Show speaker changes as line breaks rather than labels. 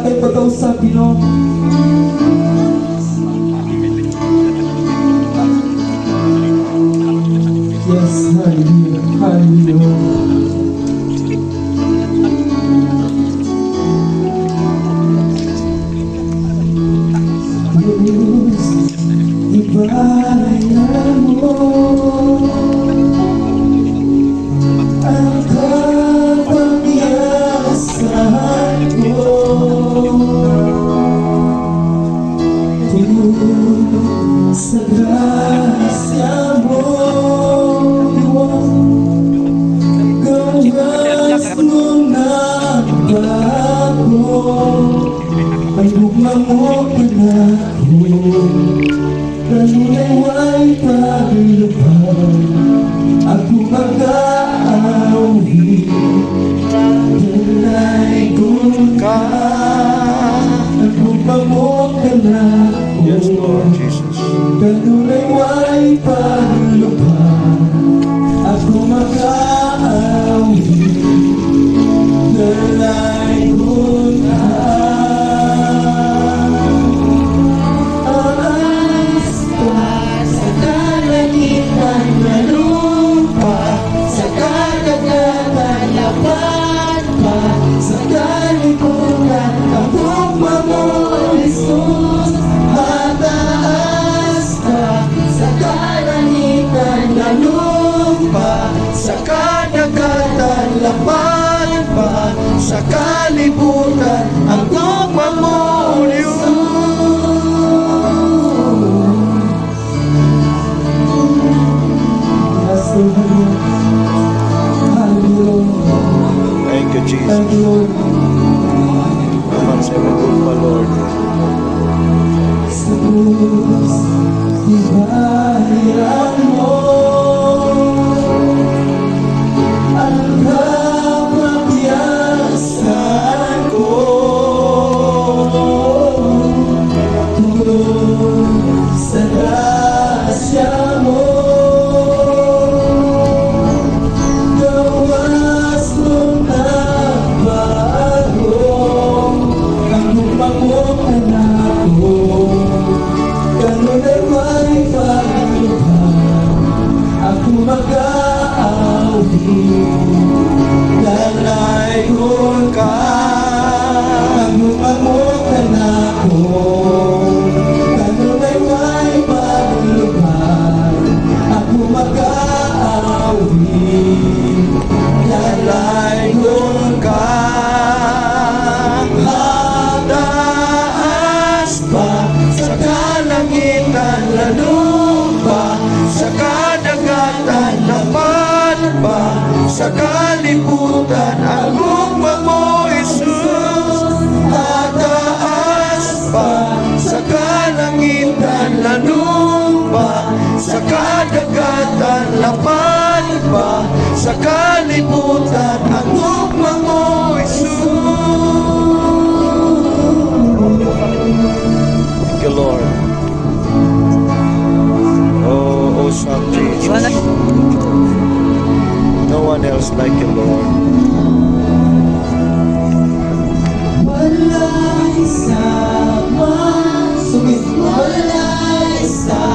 tayo pagkausapin, no? Yes, hallelujah, hallelujah. Ibayan mo ang kapangyarihan ko, tungkol sa grasya mo, gawas mo ng bago, ay buklang mo na ako. Kanunay paglupan, ako mag-aawi, dalay ka, ako pamok ka na ako.
Yes, Lord Jesus.
Kanunay paglupan, ako mag-aawi, dalay ka.
Sa kadagatan, lapan pa, sa kalibutan, ang tugma mo, thank you, Jesus. Naman sa mga Lord.
Sa krus, ibayan mo ang kapangyarihan ko, tungkol sa grasya mo, gawas mo ng bago, ang lumangokan ako. Ganun ay may paglupan, ako mag-aawi, lalayon ka, maglumangokan ako. Ganun ay may paglupan, ako mag-aawi, lalayon ka. Hataas pa sa kalangitan, lalong pa sa kadagatan, lapan pa sa kalibutan, ang lugma mo, Jesus. Hataas pa sa kalangitan, lalong pa sa kadagatan, lapan pa sa kalibutan, ang lugma mo, Jesus.
Thank you, Lord. Oh, awesome Jesus. No one else like you, Lord.
Wala isama, wala isama.